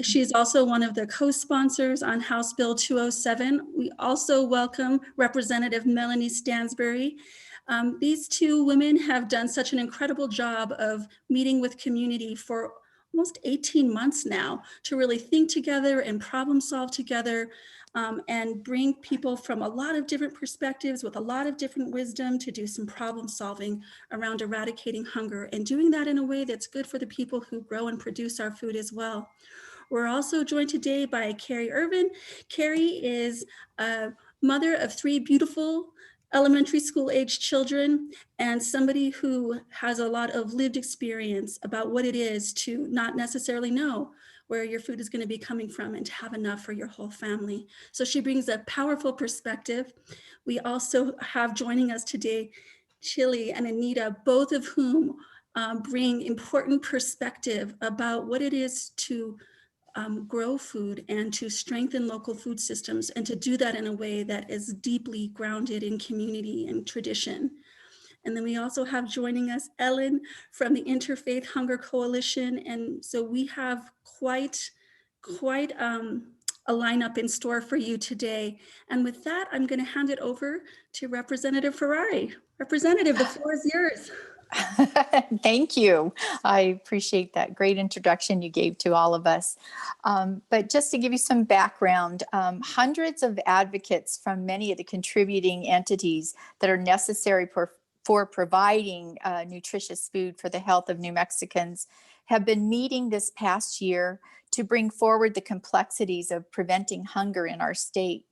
She's also one of the co-sponsors on House Bill 207. We also welcome Representative Melanie Stansberry. These two women have done such an incredible job of meeting with community for almost 18 months now to really think together and problem solve together, and bring people from a lot of different perspectives with a lot of different wisdom to do some problem solving around eradicating hunger, and doing that in a way that's good for the people who grow and produce our food as well. We're also joined today by Carrie Irvin. Carrie is a mother of 3 beautiful elementary school age children, and somebody who has a lot of lived experience about what it is to not necessarily know where your food is going to be coming from and to have enough for your whole family. So she brings a powerful perspective. We also have joining us today Chili and Anita, both of whom bring important perspective about what it is to grow food and to strengthen local food systems, and to do that in a way that is deeply grounded in community and tradition. And then we also have joining us Ellen from the Interfaith Hunger Coalition. And so we have quite a lineup in store for you today. And with that, I'm going to hand it over to Representative Ferrari. Representative, the floor is yours. Thank you. I appreciate that great introduction you gave to all of us. But just to give you some background, hundreds of advocates from many of the contributing entities that are necessary for providing nutritious food for the health of New Mexicans have been meeting this past year to bring forward the complexities of preventing hunger in our state.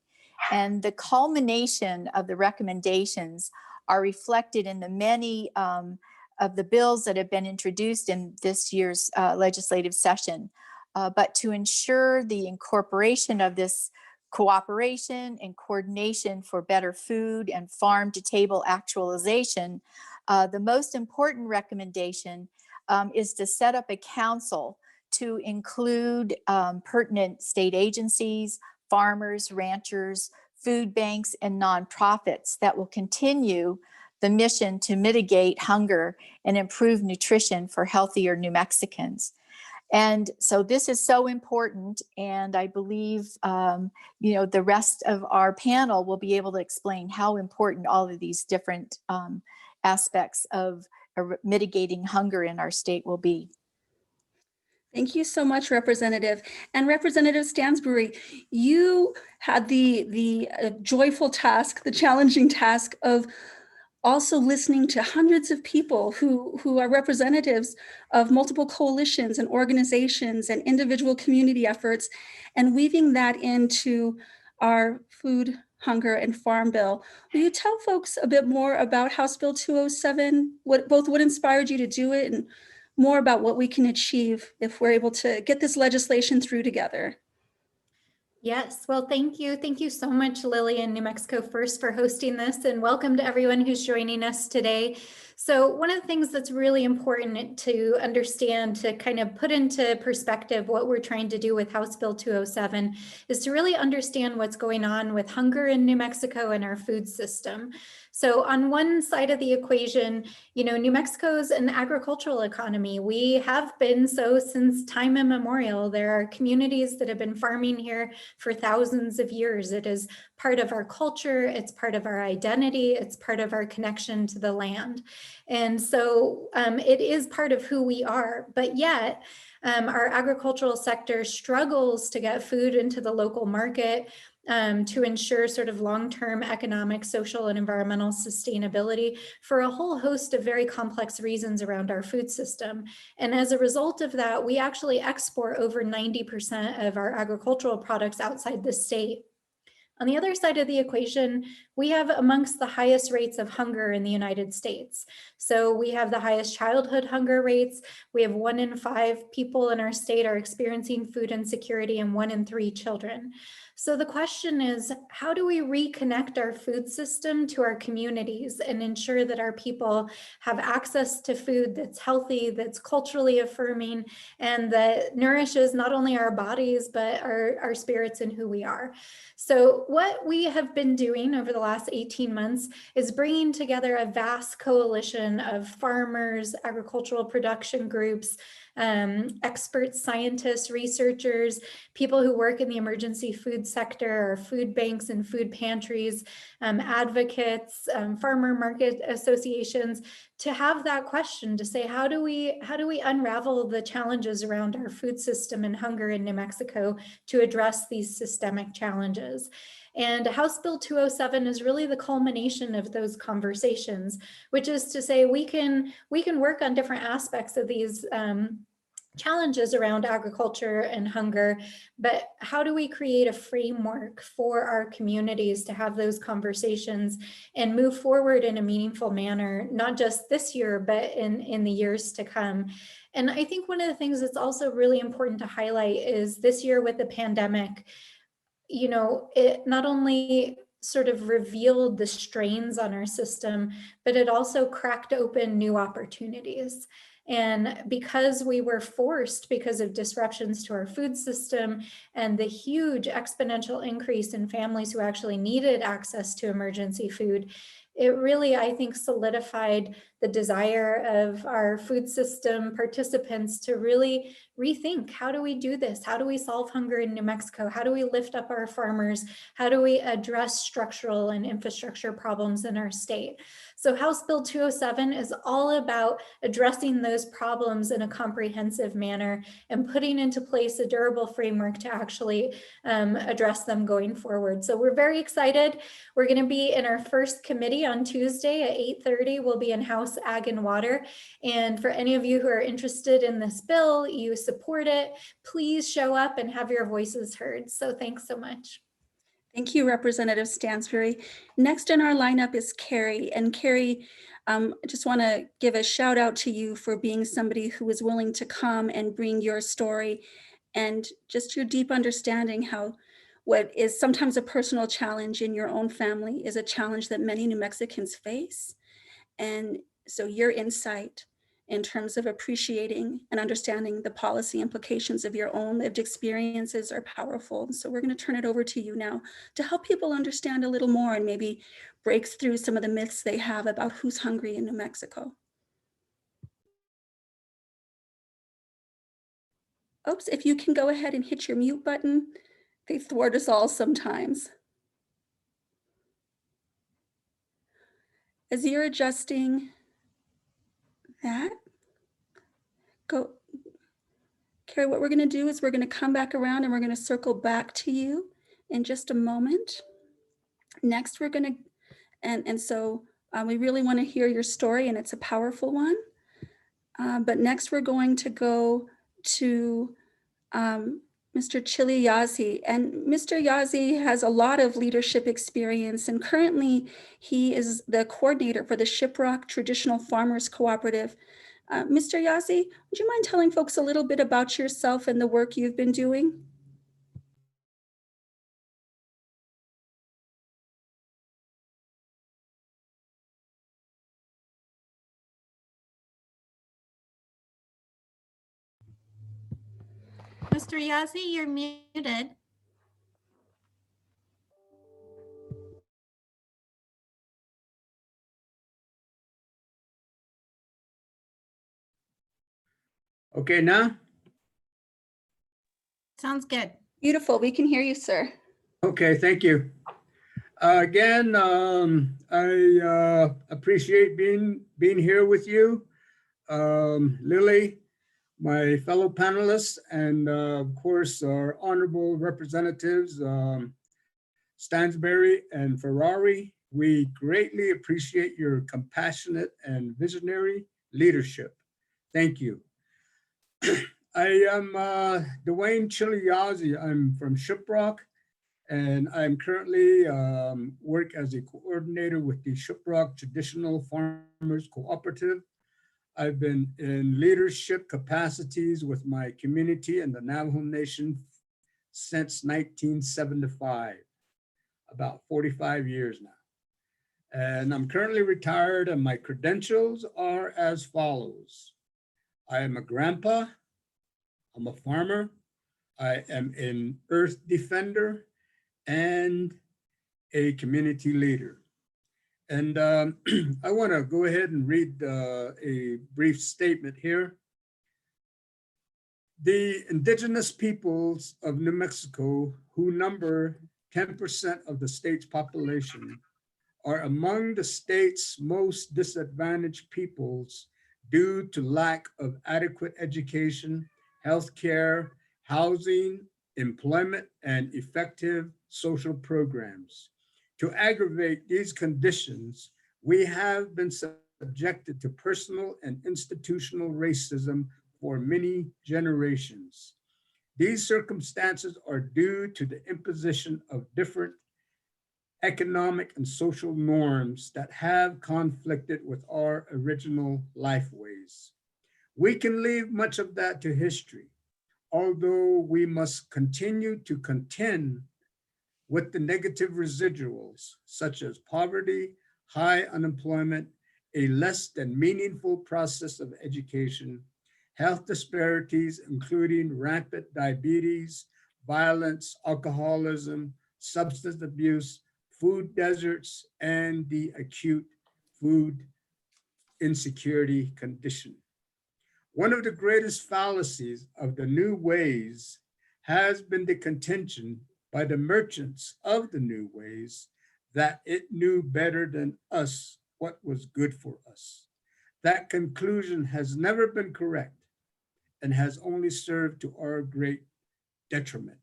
And the culmination of the recommendations are reflected in the many of the bills that have been introduced in this year's legislative session. But to ensure the incorporation of this cooperation and coordination for better food and farm-to-table actualization, the most important recommendation is to set up a council to include pertinent state agencies, farmers, ranchers, food banks, and nonprofits that will continue the mission to mitigate hunger and improve nutrition for healthier New Mexicans. And so this is so important, and I believe the rest of our panel will be able to explain how important all of these different aspects of mitigating hunger in our state will be. Thank you so much, Representative. And Representative Stansberry, you had the joyful task, the challenging task of also listening to hundreds of people who are representatives of multiple coalitions and organizations and individual community efforts, and weaving that into our food, hunger, and farm bill. Will you tell folks a bit more about House Bill 207, what inspired you to do it, and more about what we can achieve if we're able to get this legislation through together? Yes, well, thank you. Thank you so much, Lily and New Mexico First, for hosting this, and welcome to everyone who's joining us today. So one of the things that's really important to understand, to kind of put into perspective what we're trying to do with House Bill 207, is to really understand what's going on with hunger in New Mexico and our food system. So on one side of the equation, New Mexico's an agricultural economy. We have been so since time immemorial. There are communities that have been farming here for thousands of years. It is part of our culture, it's part of our identity, it's part of our connection to the land. And so it is part of who we are, but yet our agricultural sector struggles to get food into the local market to ensure sort of long-term economic, social, and environmental sustainability for a whole host of very complex reasons around our food system. And as a result of that, we actually export over 90% of our agricultural products outside the state. On the other side of the equation, we have amongst the highest rates of hunger in the United States. So we have the highest childhood hunger rates. We have 1 in 5 people in our state are experiencing food insecurity, and 1 in 3 children. So the question is, how do we reconnect our food system to our communities and ensure that our people have access to food that's healthy, that's culturally affirming, and that nourishes not only our bodies, but our spirits and who we are? So what we have been doing over the last 18 months is bringing together a vast coalition of farmers, agricultural production groups, experts, scientists, researchers, people who work in the emergency food sector or food banks and food pantries, advocates, farmer market associations, to have that question to say, how do we unravel the challenges around our food system and hunger in New Mexico to address these systemic challenges? And House Bill 207 is really the culmination of those conversations, which is to say we can work on different aspects of these challenges around agriculture and hunger, but how do we create a framework for our communities to have those conversations and move forward in a meaningful manner, not just this year, but in the years to come? And I think one of the things that's also really important to highlight is this year with the pandemic, you know, it not only sort of revealed the strains on our system, but it also cracked open new opportunities. And because we were forced, because of disruptions to our food system and the huge exponential increase in families who actually needed access to emergency food, it really, I think, solidified the desire of our food system participants to really rethink, how do we do this? How do we solve hunger in New Mexico? How do we lift up our farmers? How do we address structural and infrastructure problems in our state? So House Bill 207 is all about addressing those problems in a comprehensive manner and putting into place a durable framework to actually address them going forward. So we're very excited. We're going to be in our first committee on Tuesday at 8:30. We'll be in House Ag and Water. And for any of you who are interested in this bill, you support it, please show up and have your voices heard. So thanks so much. Thank you, Representative Stansberry. Next in our lineup is Carrie. And Carrie, I just want to give a shout out to you for being somebody who is willing to come and bring your story and just your deep understanding how what is sometimes a personal challenge in your own family is a challenge that many New Mexicans face. And so your insight in terms of appreciating and understanding the policy implications of your own lived experiences are powerful. So we're going to turn it over to you now to help people understand a little more and maybe break through some of the myths they have about who's hungry in New Mexico. Oops, if you can go ahead and hit your mute button, they thwart us all sometimes. As you're adjusting that, go. Carrie, what we're going to do is we're going to come back around and we're going to circle back to you in just a moment. Next, we're going to, and so we really want to hear your story, and it's a powerful one. But next, we're going to go to Mr. Chili Yazzie. And Mr. Yazzie has a lot of leadership experience, and currently he is the coordinator for the Shiprock Traditional Farmers Cooperative. Mr. Yazzie, would you mind telling folks a little bit about yourself and the work you've been doing? Mr. Yazzie, you're muted. Okay, now? Sounds good. Beautiful, we can hear you, sir. Okay, thank you. Again, I appreciate being here with you, Lily, my fellow panelists, and of course, our honorable representatives, Stansberry and Ferrari. We greatly appreciate your compassionate and visionary leadership. Thank you. I am Dwayne Chili Yazzie. I'm from Shiprock, and I'm currently work as a coordinator with the Shiprock Traditional Farmers Cooperative. I've been in leadership capacities with my community in the Navajo Nation since 1975, about 45 years now. And I'm currently retired, and my credentials are as follows. I am a grandpa, I'm a farmer, I am an earth defender, and a community leader. And I want to go ahead and read a brief statement here. The indigenous peoples of New Mexico, who number 10% of the state's population, are among the state's most disadvantaged peoples due to lack of adequate education, healthcare, housing, employment, and effective social programs. To aggravate these conditions, we have been subjected to personal and institutional racism for many generations. These circumstances are due to the imposition of different economic and social norms that have conflicted with our original lifeways. We can leave much of that to history, although we must continue to contend with the negative residuals, such as poverty, high unemployment, a less than meaningful process of education, health disparities, including rampant diabetes, violence, alcoholism, substance abuse, food deserts, and the acute food insecurity condition. One of the greatest fallacies of the new ways has been the contention by the merchants of the new ways that it knew better than us what was good for us. That conclusion has never been correct and has only served to our great detriment.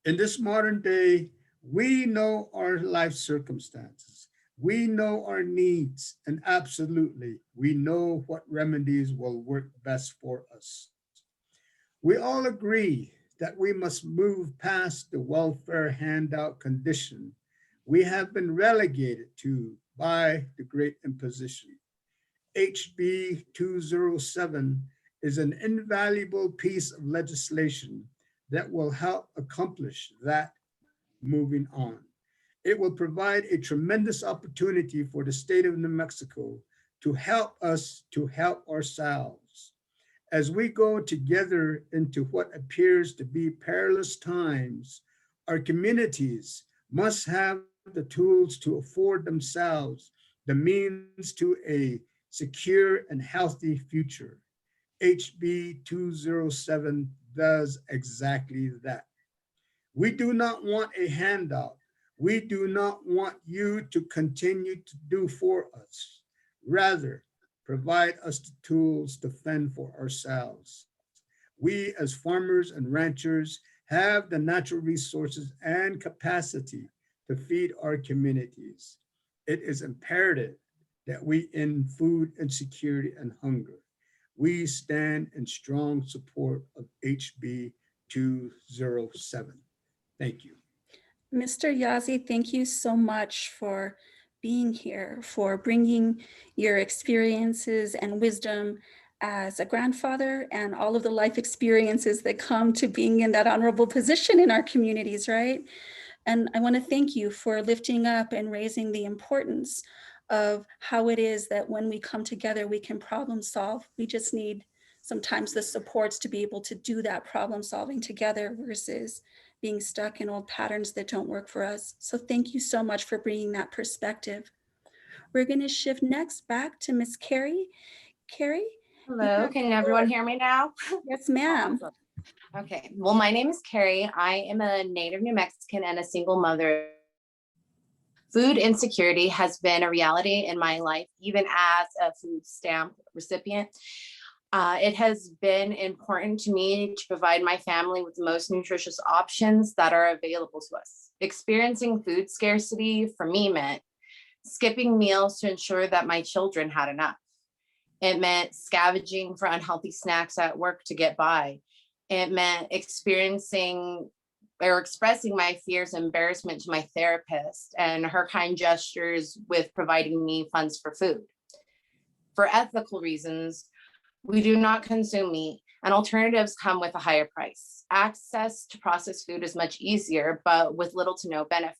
In this modern day, we know our life circumstances. We know our needs, and absolutely, we know what remedies will work best for us. We all agree that we must move past the welfare handout condition we have been relegated to by the Great Imposition. HB 207 is an invaluable piece of legislation that will help accomplish that moving on. It will provide a tremendous opportunity for the state of New Mexico to help us to help ourselves. As we go together into what appears to be perilous times, our communities must have the tools to afford themselves the means to a secure and healthy future. HB 207 does exactly that. We do not want a handout. We do not want you to continue to do for us. Rather, provide us the tools to fend for ourselves. We as farmers and ranchers have the natural resources and capacity to feed our communities. It is imperative that we end food insecurity and hunger. We stand in strong support of HB 207. Thank you. Mr. Yazzie, thank you so much for being here, for bringing your experiences and wisdom as a grandfather and all of the life experiences that come to being in that honorable position in our communities, right? And I want to thank you for lifting up and raising the importance of how it is that when we come together, we can problem solve. We just need sometimes the supports to be able to do that problem solving together versus being stuck in old patterns that don't work for us. So thank you so much for bringing that perspective. We're going to shift next back to Miss Carrie. Carrie? Hello, can everyone hear me now? Yes, ma'am. Awesome. Okay, well, my name is Carrie. I am a native New Mexican and a single mother. Food insecurity has been a reality in my life, even as a food stamp recipient. It has been important to me to provide my family with the most nutritious options that are available to us. Experiencing food scarcity for me meant skipping meals to ensure that my children had enough. It meant scavenging for unhealthy snacks at work to get by. It meant experiencing or expressing my fears and embarrassment to my therapist and her kind gestures with providing me funds for food. For ethical reasons, we do not consume meat, and alternatives come with a higher price. Access to processed food is much easier, but with little to no benefits.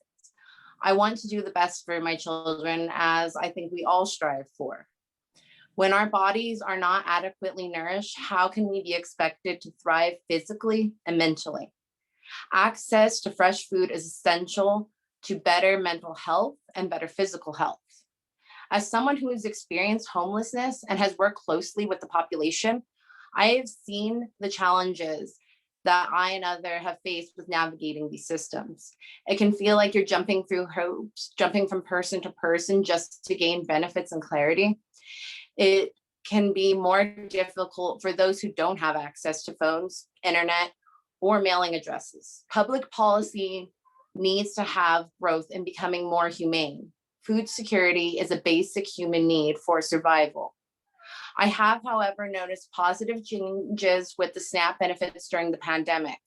I want to do the best for my children, as I think we all strive for. When our bodies are not adequately nourished, how can we be expected to thrive physically and mentally? Access to fresh food is essential to better mental health and better physical health. As someone who has experienced homelessness and has worked closely with the population, I have seen the challenges that I and others have faced with navigating these systems. It can feel like you're jumping through hoops, jumping from person to person just to gain benefits and clarity. It can be more difficult for those who don't have access to phones, internet, or mailing addresses. Public policy needs to have growth in becoming more humane. Food security is a basic human need for survival. I have, however, noticed positive changes with the SNAP benefits during the pandemic.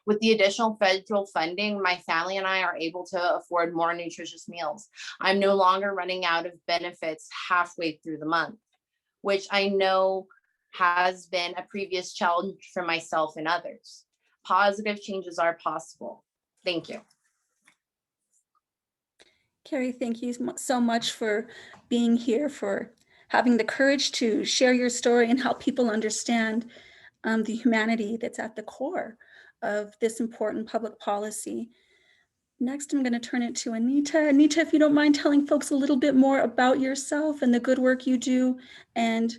With the additional federal funding, my family and I are able to afford more nutritious meals. I'm no longer running out of benefits halfway through the month, which I know has been a previous challenge for myself and others. Positive changes are possible. Thank you. Carrie, thank you so much for being here, for having the courage to share your story and help people understand the humanity that's at the core of this important public policy. Next, I'm going to turn it to Anita. Anita, if you don't mind telling folks a little bit more about yourself and the good work you do, and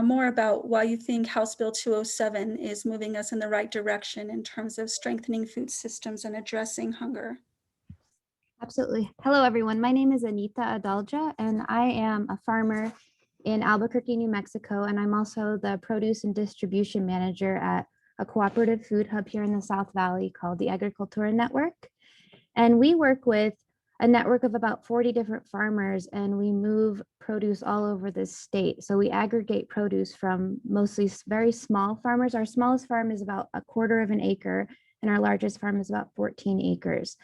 more about why you think House Bill 207 is moving us in the right direction in terms of strengthening food systems and addressing hunger. Absolutely. Hello, everyone. My name is Anita Adalja, and I am a farmer in Albuquerque, New Mexico, and I'm also the produce and distribution manager at a cooperative food hub here in the South Valley called the Agricultura Network. And we work with a network of about 40 different farmers, and we move produce all over the state. So we aggregate produce from mostly very small farmers. Our smallest farm is about 1/4 of an acre, and our largest farm is about 14 acres.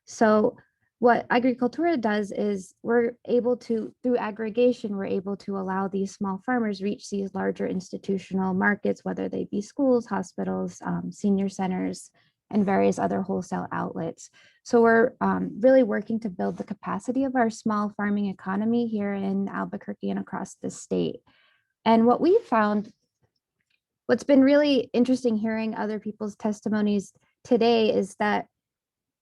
So what Agricultura does is we're able to, through aggregation, we're able to allow these small farmers reach these larger institutional markets, whether they be schools, hospitals, senior centers, and various other wholesale outlets. So we're really working to build the capacity of our small farming economy here in Albuquerque and across the state. And what we found, what's been really interesting hearing other people's testimonies today is that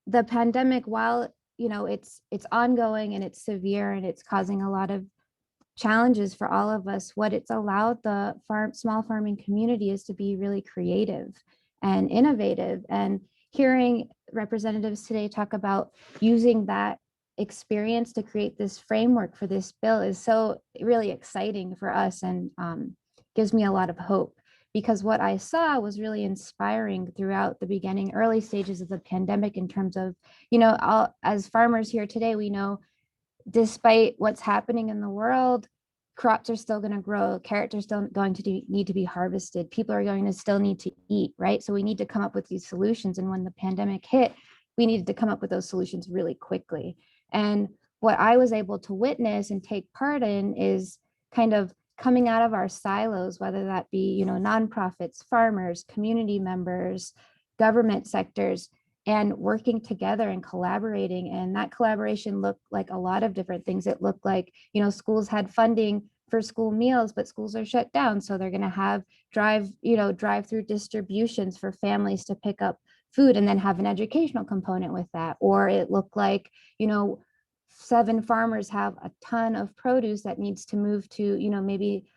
the pandemic, while it's ongoing and it's severe and it's causing a lot of challenges for all of us, what it's allowed the small farming community is to be really creative and innovative. And hearing representatives today talk about using that experience to create this framework for this bill is so really exciting for us, and gives me a lot of hope. Because what I saw was really inspiring throughout the early stages of the pandemic in terms of, as farmers here today, we know despite what's happening in the world, crops are still going to grow, carrots are still going to need to be harvested, people are going to still need to eat, right? So we need to come up with these solutions. And when the pandemic hit, we needed to come up with those solutions really quickly. And what I was able to witness and take part in is kind of coming out of our silos, whether that be, nonprofits, farmers, community members, government sectors, and working together and collaborating. And that collaboration looked like a lot of different things. It looked like, schools had funding for school meals, but schools are shut down. So they're going to have drive-through distributions for families to pick up food and then have an educational component with that. Or it looked like, 7 farmers have a ton of produce that needs to move to, maybe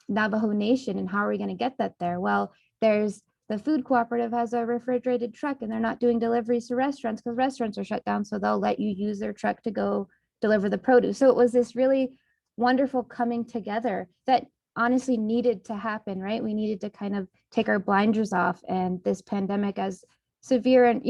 Navajo Nation. And how are we going to get that there? Well, there's the food cooperative has a refrigerated truck, and they're not doing deliveries to restaurants because restaurants are shut down. So they'll let you use their truck to go deliver the produce. So it was this really wonderful coming together that honestly needed to happen, right? We needed to kind of take our blinders off, and this pandemic, as severe and,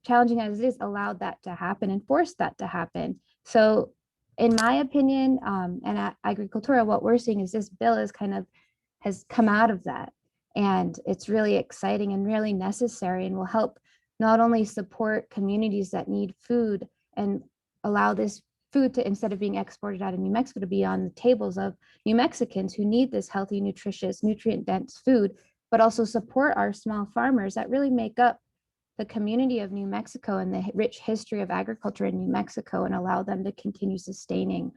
challenging as it is, allowed that to happen and forced that to happen. So in my opinion, and at Agricultura, what we're seeing is this bill has come out of that. And it's really exciting and really necessary, and will help not only support communities that need food and allow this food to, instead of being exported out of New Mexico, to be on the tables of New Mexicans who need this healthy, nutritious, nutrient-dense food, but also support our small farmers that really make up the community of New Mexico and the rich history of agriculture in New Mexico, and allow them to continue sustaining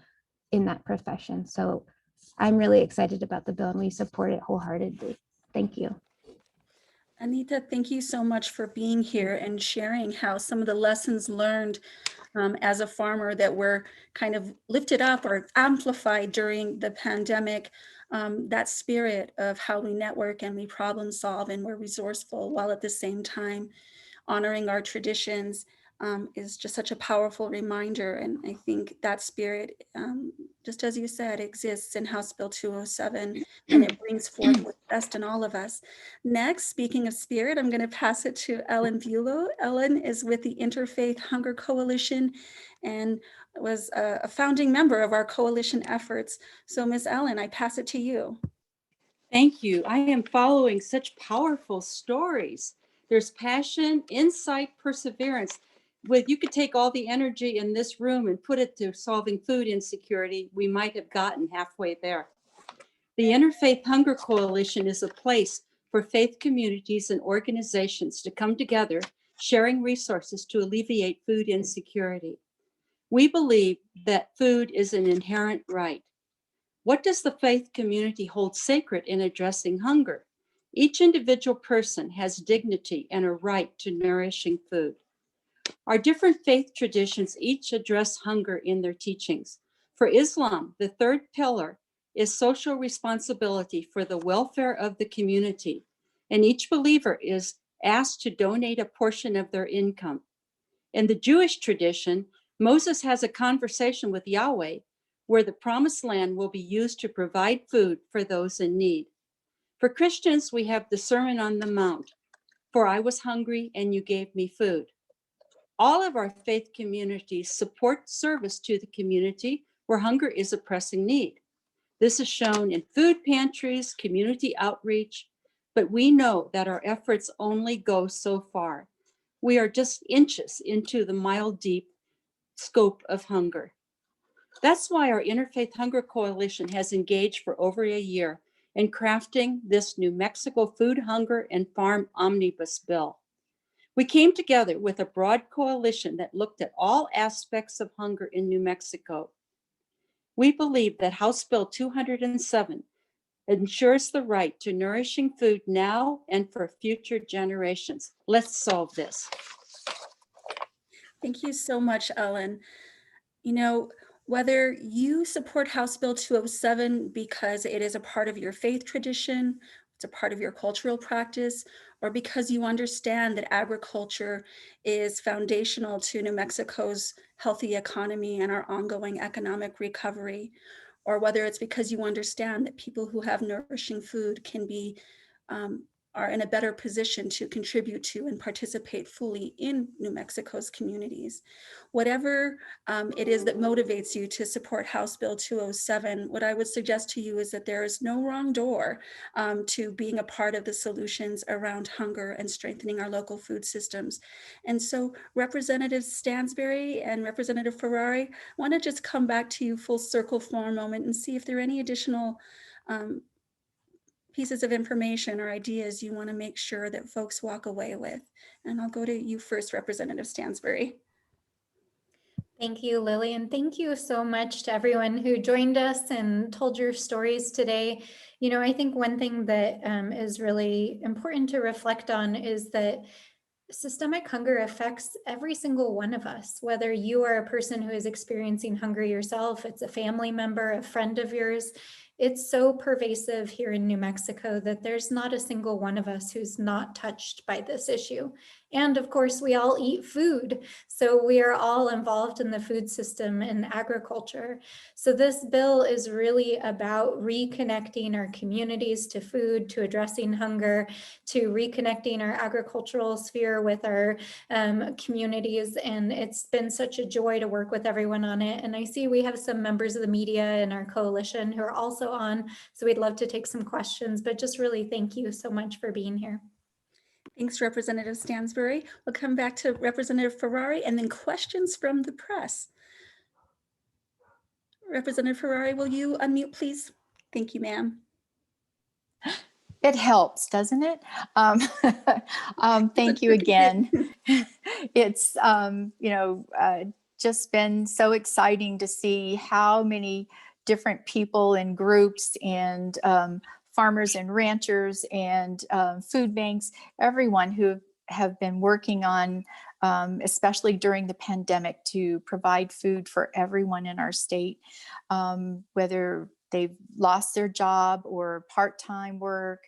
in that profession. So I'm really excited about the bill, and we support it wholeheartedly. Thank you. Anita, thank you so much for being here and sharing how some of the lessons learned as a farmer that were kind of lifted up or amplified during the pandemic that spirit of how we network and we problem solve and we're resourceful while at the same time honoring our traditions is just such a powerful reminder. And I think that spirit, just as you said, exists in House Bill 207, and it brings forth what's best in all of us. Next, speaking of spirit, I'm going to pass it to Ellen Bulow. Ellen is with the Interfaith Hunger Coalition and was a founding member of our coalition efforts. So Ms. Ellen, I pass it to you. Thank you. I am following such powerful stories. There's passion, insight, perseverance. You could take all the energy in this room and put it to solving food insecurity, we might have gotten halfway there. The Interfaith Hunger Coalition is a place for faith communities and organizations to come together, sharing resources to alleviate food insecurity. We believe that food is an inherent right. What does the faith community hold sacred in addressing hunger? Each individual person has dignity and a right to nourishing food. Our different faith traditions each address hunger in their teachings. For Islam, the third pillar is social responsibility for the welfare of the community, and each believer is asked to donate a portion of their income. In the Jewish tradition, Moses has a conversation with Yahweh where the promised land will be used to provide food for those in need. For Christians, we have the Sermon on the Mount, for I was hungry and you gave me food. All of our faith communities support service to the community where hunger is a pressing need. This is shown in food pantries, community outreach, but we know that our efforts only go so far. We are just inches into the mile-deep scope of hunger. That's why our Interfaith Hunger Coalition has engaged for over a year in crafting this New Mexico Food, Hunger, and Farm Omnibus Bill. We came together with a broad coalition that looked at all aspects of hunger in New Mexico. We believe that House Bill 207 ensures the right to nourishing food now and for future generations. Let's solve this. Thank you so much, Ellen. You know, whether you support House Bill 207 because it is a part of your faith tradition, it's a part of your cultural practice, or because you understand that agriculture is foundational to New Mexico's healthy economy and our ongoing economic recovery, or whether it's because you understand that people who have nourishing food can be are in a better position to contribute to and participate fully in New Mexico's communities. Whatever it is that motivates you to support House Bill 207, what I would suggest to you is that there is no wrong door to being a part of the solutions around hunger and strengthening our local food systems. And so Representative Stansberry and Representative Ferrari, I want to just come back to you full circle for a moment and see if there are any additional pieces of information or ideas you want to make sure that folks walk away with. And I'll go to you first, Representative Stansberry. Thank you, Lily, and thank you so much to everyone who joined us and told your stories today. You know, I think one thing that is really important to reflect on is that systemic hunger affects every single one of us, whether you are a person who is experiencing hunger yourself, it's a family member, a friend of yours. It's so pervasive here in New Mexico that there's not a single one of us who's not touched by this issue. And of course, we all eat food. So we are all involved in the food system and agriculture. So this bill is really about reconnecting our communities to food, to addressing hunger, to reconnecting our agricultural sphere with our communities. And it's been such a joy to work with everyone on it. And I see we have some members of the media in our coalition who are also on. So we'd love to take some questions, but just really thank you so much for being here. Thanks, Representative Stansberry. We'll come back to Representative Ferrari and then questions from the press. Representative Ferrari, will you unmute, please? Thank you, ma'am. It helps, doesn't it? Thank you again. It's, just been so exciting to see how many different people and groups and farmers and ranchers and food banks, everyone who have been working on, especially during the pandemic, to provide food for everyone in our state, whether they've lost their job or part-time work.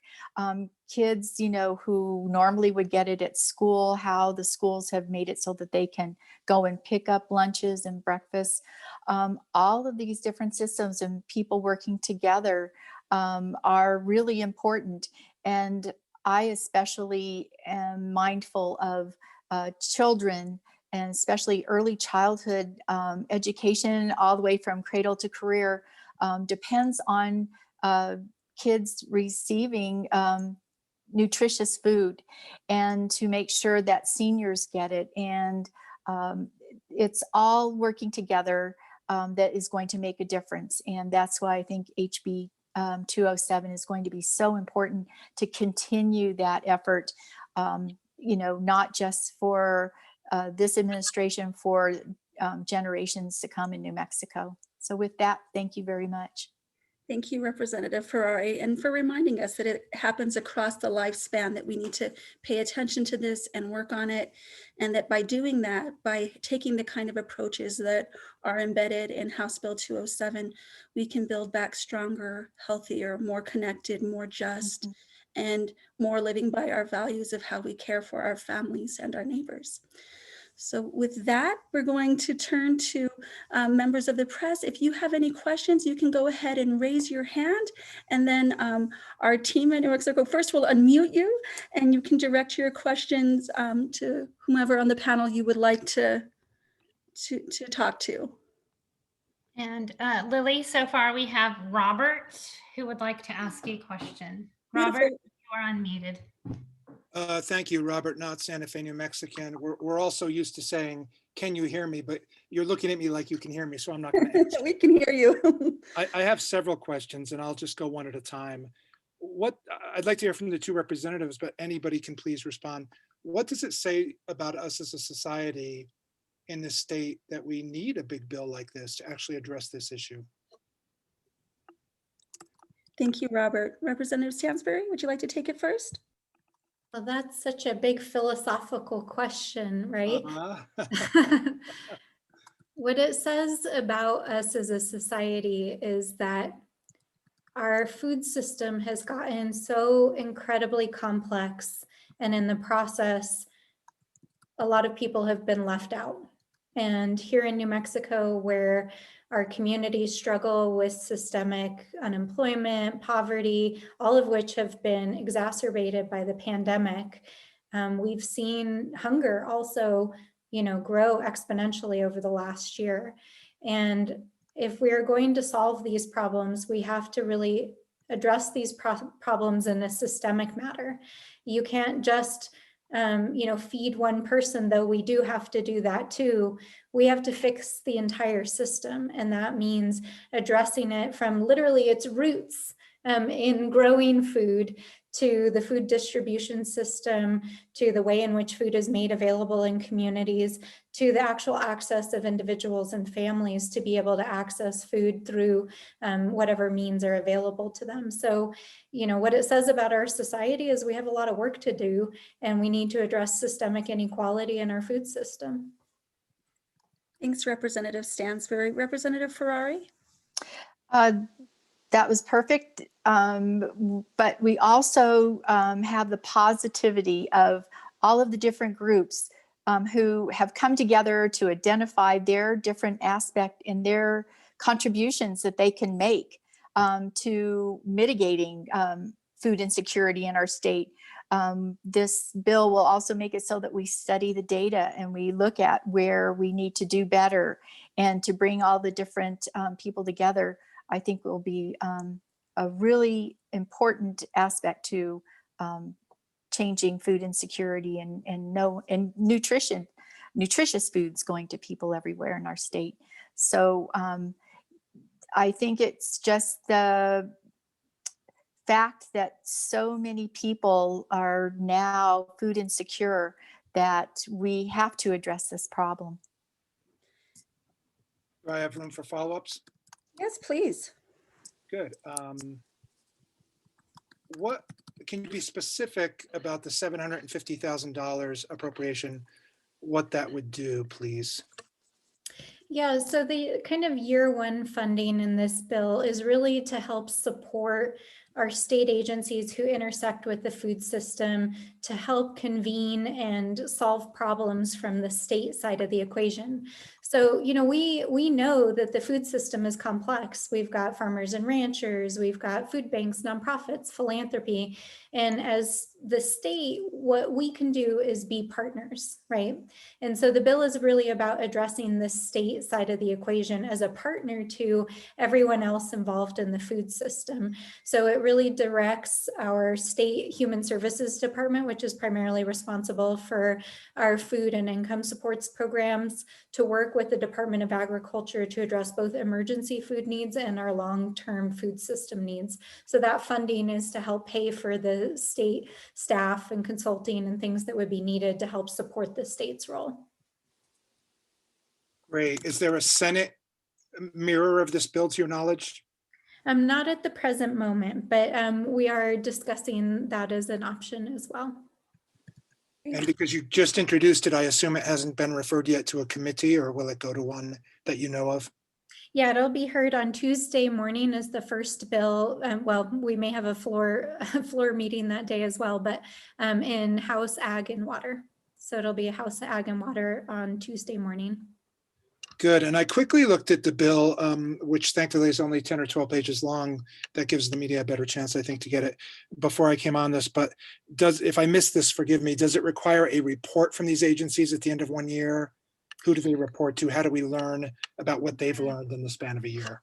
Kids, who normally would get it at school, how the schools have made it so that they can go and pick up lunches and breakfast. All of these different systems and people working together are really important. And I especially am mindful of children, and especially early childhood education all the way from cradle to career depends on kids receiving nutritious food, and to make sure that seniors get it. And it's all working together that is going to make a difference. And that's why I think HB 207 is going to be so important to continue that effort, not just for this administration, for generations to come in New Mexico. So with that, thank you very much. Thank you, Representative Ferrari, and for reminding us that it happens across the lifespan, that we need to pay attention to this and work on it. And that by doing that, by taking the kind of approaches that are embedded in House Bill 207, we can build back stronger, healthier, more connected, more just, and more living by our values of how we care for our families and our neighbors. So with that, we're going to turn to members of the press. If you have any questions, you can go ahead and raise your hand, and then our team at New Mexico First will unmute you, and you can direct your questions to whomever on the panel you would like to talk to. And Lily, so far we have Robert who would like to ask you a question. Robert, you are unmuted. Thank you, Robert Knott, Santa Fe, New Mexican. We're also used to saying, "Can you hear me?" But you're looking at me like you can hear me, so I'm not going to answer. We can hear you. I have several questions, and I'll just go one at a time. I'd like to hear from the two representatives, but anybody can please respond. What does it say about us as a society in this state that we need a big bill like this to actually address this issue? Thank you, Robert. Representative Stansberry, would you like to take it first? Well, that's such a big philosophical question, right? What it says about us as a society is that our food system has gotten so incredibly complex, and in the process, a lot of people have been left out. And here in New Mexico, where our communities struggle with systemic unemployment, poverty, all of which have been exacerbated by the pandemic, we've seen hunger also, grow exponentially over the last year. And if we're going to solve these problems, we have to really address these problems in a systemic manner. You can't just feed one person, though we do have to do that too. We have to fix the entire system, and that means addressing it from literally its roots in growing food, to the food distribution system, to the way in which food is made available in communities, to the actual access of individuals and families to be able to access food through whatever means are available to them. So, what it says about our society is we have a lot of work to do, and we need to address systemic inequality in our food system. Thanks, Representative Stansberry. Representative Ferrari? That was perfect. But we also have the positivity of all of the different groups who have come together to identify their different aspect in their contributions that they can make to mitigating food insecurity in our state. This bill will also make it so that we study the data and we look at where we need to do better, and to bring all the different people together, I think will be a really important aspect to changing food insecurity and nutritious foods going to people everywhere in our state. So I think it's just the fact that so many people are now food insecure that we have to address this problem. Do I have room for follow-ups? Yes, please. Good. What can you be specific about the $750,000 appropriation, what that would do, please? Yeah, so the kind of year one funding in this bill is really to help support our state agencies who intersect with the food system to help convene and solve problems from the state side of the equation. So, you know, we know that the food system is complex. We've got farmers and ranchers, we've got food banks, nonprofits, philanthropy. And as the state, what we can do is be partners, right? And so the bill is really about addressing the state side of the equation as a partner to everyone else involved in the food system. So it really directs our state human services department, which is primarily responsible for our food and income supports programs, to work with the Department of Agriculture to address both emergency food needs and our long-term food system needs. So that funding is to help pay for the state staff and consulting and things that would be needed to help support the state's role. Great. Is there a Senate mirror of this bill to your knowledge? Not at the present moment, but we are discussing that as an option as well. And because you just introduced it, I assume it hasn't been referred yet to a committee, or will it go to one that you know of? Yeah, it'll be heard on Tuesday morning as the first bill. Well, we may have a floor meeting that day as well, but in House Ag and Water. So it'll be a House Ag and Water on Tuesday morning. Good. And I quickly looked at the bill, which thankfully is only 10 or 12 pages long. That gives the media a better chance, I think, to get it before I came on this. But if I missed this, forgive me, does it require a report from these agencies at the end of 1 year? Who do they report to? How do we learn about what they've learned in the span of a year?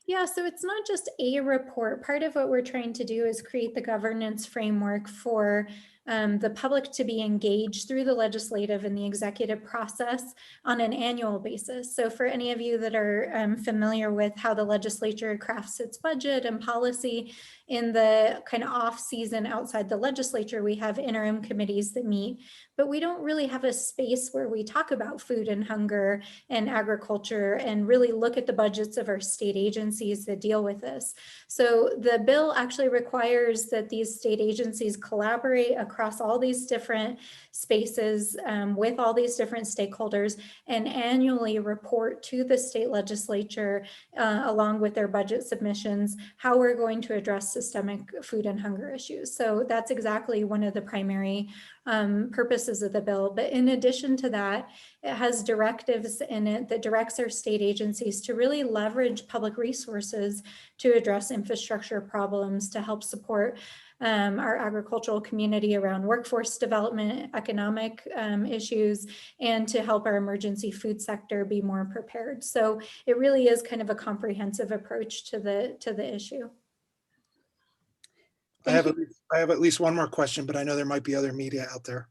Yeah, so it's not just a report. Part of what we're trying to do is create the governance framework for the public to be engaged through the legislative and the executive process on an annual basis. So for any of you that are familiar with how the legislature crafts its budget and policy, in the kind of off season outside the legislature, we have interim committees that meet, but we don't really have a space where we talk about food and hunger and agriculture and really look at the budgets of our state agencies that deal with this. So the bill actually requires that these state agencies collaborate across all these different spaces with all these different stakeholders and annually report to the state legislature along with their budget submissions, how we're going to address systemic food and hunger issues. So that's exactly one of the primary purposes of the bill. But in addition to that, it has directives in it that directs our state agencies to really leverage public resources to address infrastructure problems, to help support our agricultural community around workforce development, economic issues, and to help our emergency food sector be more prepared. So it really is kind of a comprehensive approach to the issue. I have at least one more question, but I know there might be other media out there.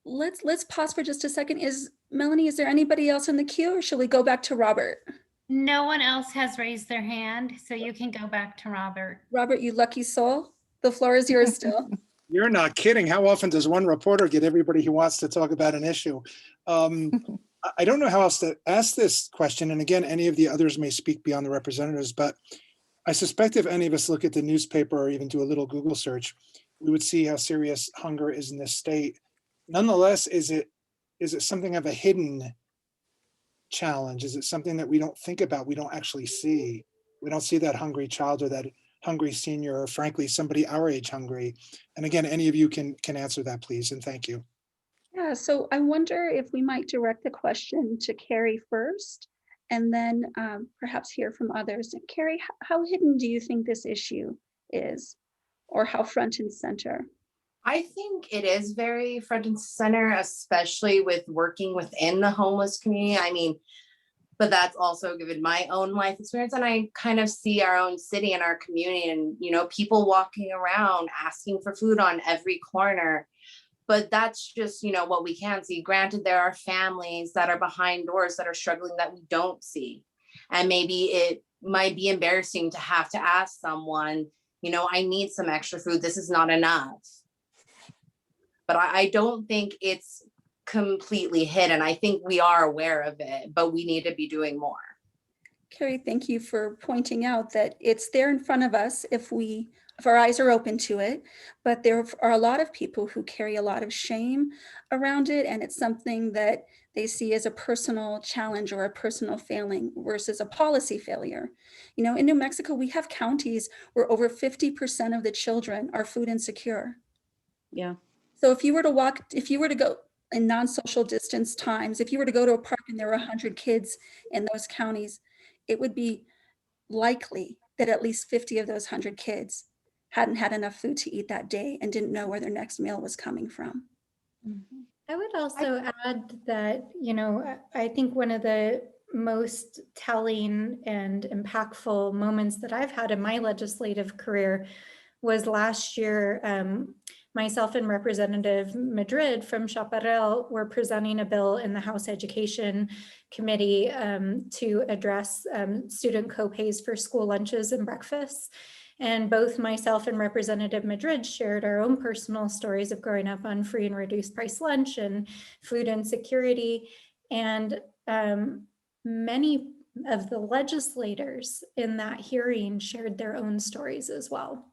Let's pause for just a second. Melanie, is there anybody else in the queue, or shall we go back to Robert? No one else has raised their hand, so you can go back to Robert. Robert, you lucky soul. The floor is yours still. You're not kidding. How often does one reporter get everybody who wants to talk about an issue? I don't know how else to ask this question. And again, any of the others may speak beyond the representatives, but I suspect if any of us look at the newspaper or even do a little Google search, we would see how serious hunger is in this state. Nonetheless, is it something of a hidden challenge? Is it something that we don't think about? We don't actually see. We don't see that hungry child or that hungry senior, or frankly, somebody our age hungry. And again, any of you can answer that, please, and thank you. Yeah, so I wonder if we might direct the question to Carrie first, and then perhaps hear from others. And Carrie, how hidden do you think this issue is, or how front and center? I think it is very front and center, especially with working within the homeless community. I mean, but that's also given my own life experience. And I kind of see our own city and our community and, you know, people walking around asking for food on every corner. But that's just, you know, what we can see. Granted, there are families that are behind doors that are struggling that we don't see. And maybe it might be embarrassing to have to ask someone, you know, I need some extra food. This is not enough. But I don't think it's completely hidden. I think we are aware of it, but we need to be doing more. Carrie, thank you for pointing out that it's there in front of us if we our eyes are open to it, but there are a lot of people who carry a lot of shame around it, and it's something that they see as a personal challenge or a personal failing versus a policy failure. You know, in New Mexico, we have counties where over 50% of the children are food insecure. Yeah. So if you were to go in non-social distance times, if you were to go to a park and there were 100 kids in those counties, it would be likely that at least 50 of those 100 kids hadn't had enough food to eat that day and didn't know where their next meal was coming from. Mhm. I would also add that, you know, I think one of the most telling and impactful moments that I've had in my legislative career was last year. Myself and Representative Madrid from Chaparral were presenting a bill in the House Education Committee to address student co-pays for school lunches and breakfasts. And both myself and Representative Madrid shared our own personal stories of growing up on free and reduced price lunch and food insecurity. And many of the legislators in that hearing shared their own stories as well.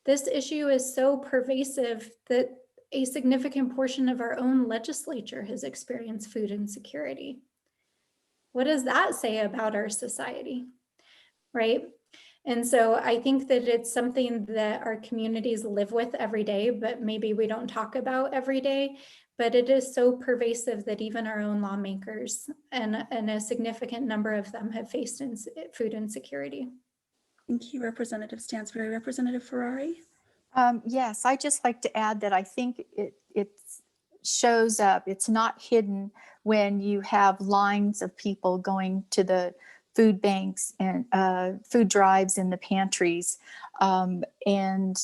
This issue is so pervasive that a significant portion of our own legislature has experienced food insecurity. What does that say about our society, right? And so I think that it's something that our communities live with every day, but maybe we don't talk about every day. But it is so pervasive that even our own lawmakers and a significant number of them have faced food insecurity. Thank you, Representative Stansberry. Representative Ferrari? Yes, I just like to add that I think it shows up. It's not hidden when you have lines of people going to the food banks and food drives in the pantries. And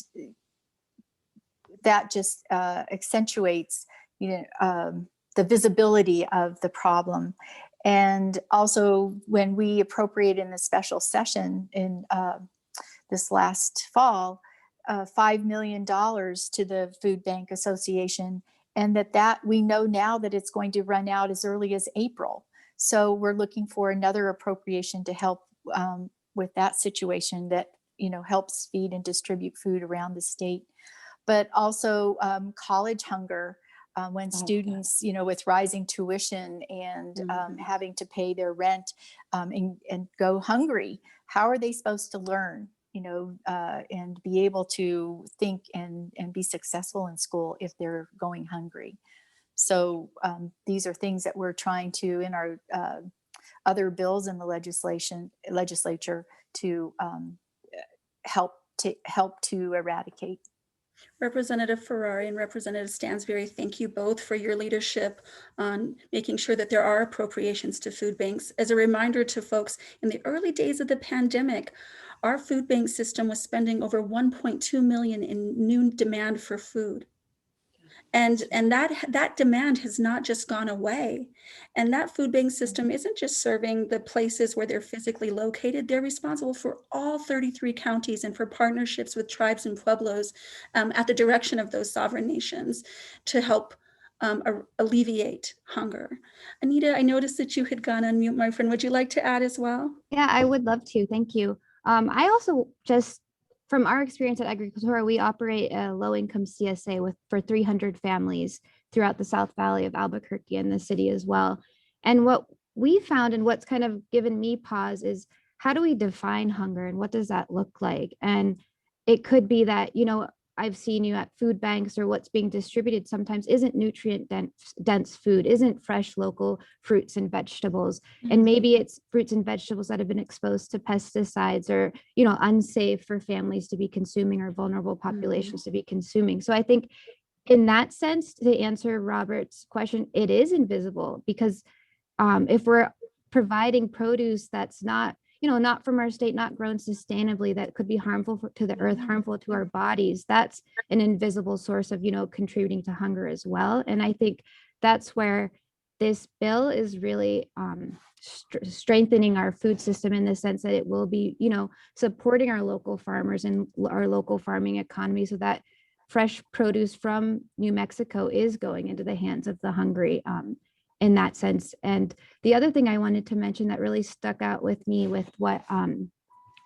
that just accentuates, the visibility of the problem. And also when we appropriate in the special session in this last fall, $5 million to the Food Bank Association, and that we know now that it's going to run out as early as April. So we're looking for another appropriation to help with that situation that, helps feed and distribute food around the state. But also college hunger, when students, with rising tuition and having to pay their rent and go hungry, how are they supposed to learn? And be able to think and be successful in school if they're going hungry. So these are things that we're trying to, in our other bills in the legislature, to help to eradicate. Representative Ferrari and Representative Stansberry, thank you both for your leadership on making sure that there are appropriations to food banks. As a reminder to folks, in the early days of the pandemic, our food bank system was spending over 1.2 million in new demand for food. And that demand has not just gone away. And that food bank system isn't just serving the places where they're physically located. They're responsible for all 33 counties and for partnerships with tribes and pueblos at the direction of those sovereign nations to help alleviate hunger. Anita, I noticed that you had gone on mute, my friend. Would you like to add as well? Yeah, I would love to. Thank you. I also just, from our experience at Agricultura, we operate a low-income CSA for 300 families throughout the South Valley of Albuquerque and the city as well. And what we found and what's kind of given me pause is, how do we define hunger and what does that look like? And it could be that, I've seen you at food banks, or what's being distributed sometimes isn't nutrient dense food, isn't fresh local fruits and vegetables. And maybe it's fruits and vegetables that have been exposed to pesticides or, unsafe for families to be consuming or vulnerable populations to be consuming. So I think in that sense, to answer Robert's question, it is invisible because if we're providing produce that's not, not from our state, not grown sustainably, that could be harmful to the earth, harmful to our bodies, that's an invisible source of, contributing to hunger as well. And I think that's where this bill is really strengthening our food system in the sense that it will be, supporting our local farmers and our local farming economy so that fresh produce from New Mexico is going into the hands of the hungry. In that sense. And the other thing I wanted to mention that really stuck out with me with what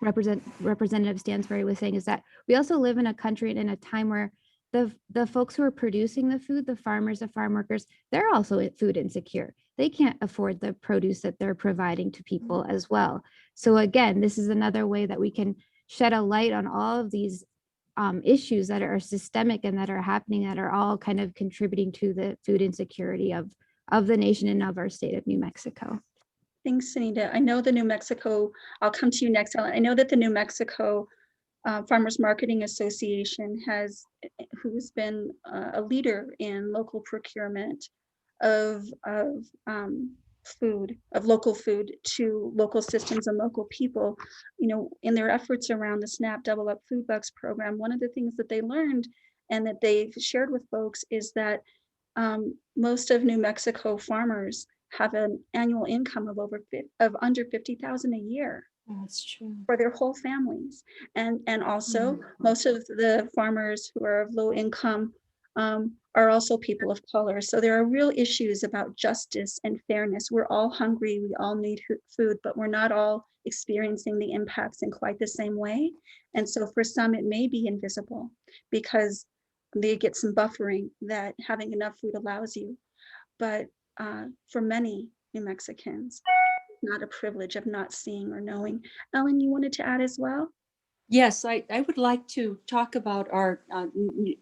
Representative Stansberry was saying, is that we also live in a country and in a time where the folks who are producing the food, the farmers, the farm workers, they're also food insecure. They can't afford the produce that they're providing to people as well. So again, this is another way that we can shed a light on all of these issues that are systemic and that are happening, that are all kind of contributing to the food insecurity of the nation and of our state of New Mexico. Thanks, Anita. I know the New Mexico, I'll come to you next, Ellen. I know that the New Mexico Farmers Marketing Association who's been a leader in local procurement of food, of local food to local systems and local people, in their efforts around the SNAP Double Up Food Bucks program. One of the things that they learned and that they've shared with folks is that most of New Mexico farmers have an annual income of under $50,000 a year. That's true. For their whole families. And also most of the farmers who are of low income are also people of color. So there are real issues about justice and fairness. We're all hungry, we all need food, but we're not all experiencing the impacts in quite the same way. And so for some, it may be invisible because they get some buffering that having enough food allows you. But for many New Mexicans, not a privilege of not seeing or knowing. Ellen, you wanted to add as well? Yes, I would like to talk about our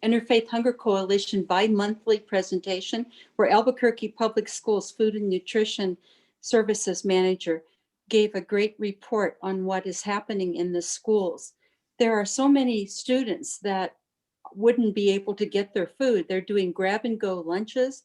Interfaith Hunger Coalition bi-monthly presentation, where Albuquerque Public Schools Food and Nutrition Services Manager gave a great report on what is happening in the schools. There are so many students that wouldn't be able to get their food. They're doing grab and go lunches.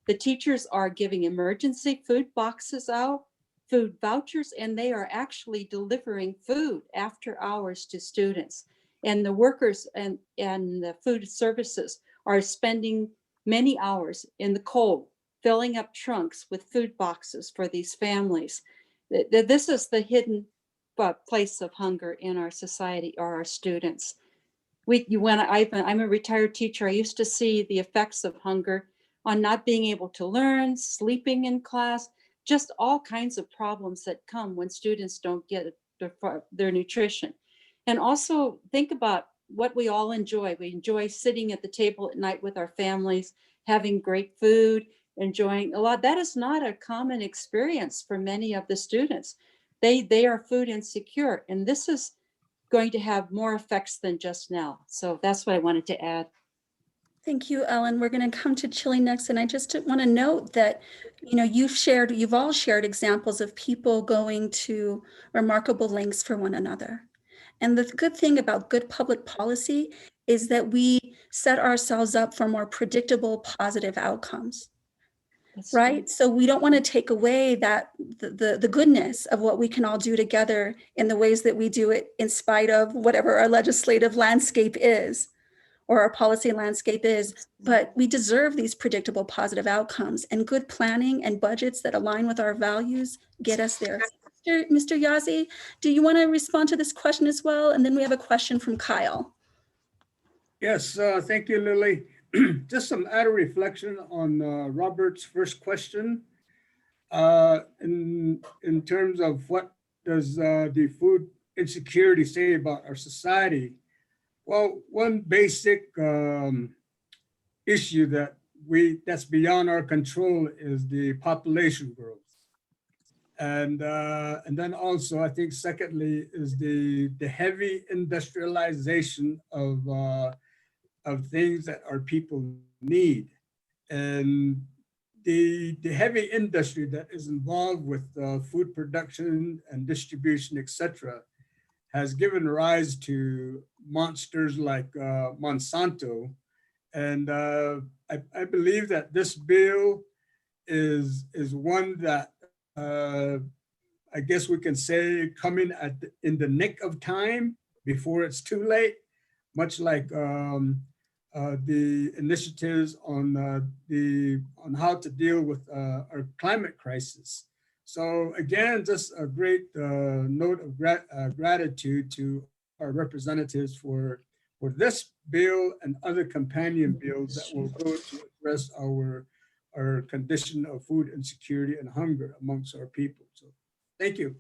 The teachers are giving emergency food boxes out, food vouchers, and they are actually delivering food after hours to students. And the workers and the food services are spending many hours in the cold, filling up trunks with food boxes for these families. This is the hidden place of hunger in our society, are our students. I'm a retired teacher. I used to see the effects of hunger on not being able to learn, sleeping in class, just all kinds of problems that come when students don't get their nutrition. And also think about what we all enjoy. We enjoy sitting at the table at night with our families, having great food, enjoying a lot. That is not a common experience for many of the students. They are food insecure, and this is going to have more effects than just now. So that's what I wanted to add. Thank you, Ellen. We're going to come to Chile next. And I just want to note that, you've all shared examples of people going to remarkable lengths for one another. And the good thing about good public policy is that we set ourselves up for more predictable, positive outcomes. That's right. So we don't want to take away that the goodness of what we can all do together in the ways that we do it in spite of whatever our legislative landscape is, or our policy landscape is, but we deserve these predictable positive outcomes, and good planning and budgets that align with our values get us there. Mr. Yazzie, do you want to respond to this question as well? And then we have a question from Kyle. Yes, thank you, Lily. Just some added reflection on Robert's first question in terms of what does the food insecurity say about our society. Well, one basic issue that's beyond our control is the population growth. And then also, I think secondly, is the heavy industrialization of things that our people need. And the heavy industry that is involved with food production and distribution, et cetera, has given rise to monsters like Monsanto. And I believe that this bill is one that I guess we can say coming in the nick of time before it's too late, much like the initiatives on how to deal with our climate crisis. So again, just a great note of gratitude to our representatives for this bill and other companion bills that will go to address our condition of food insecurity and hunger amongst our people. So thank you.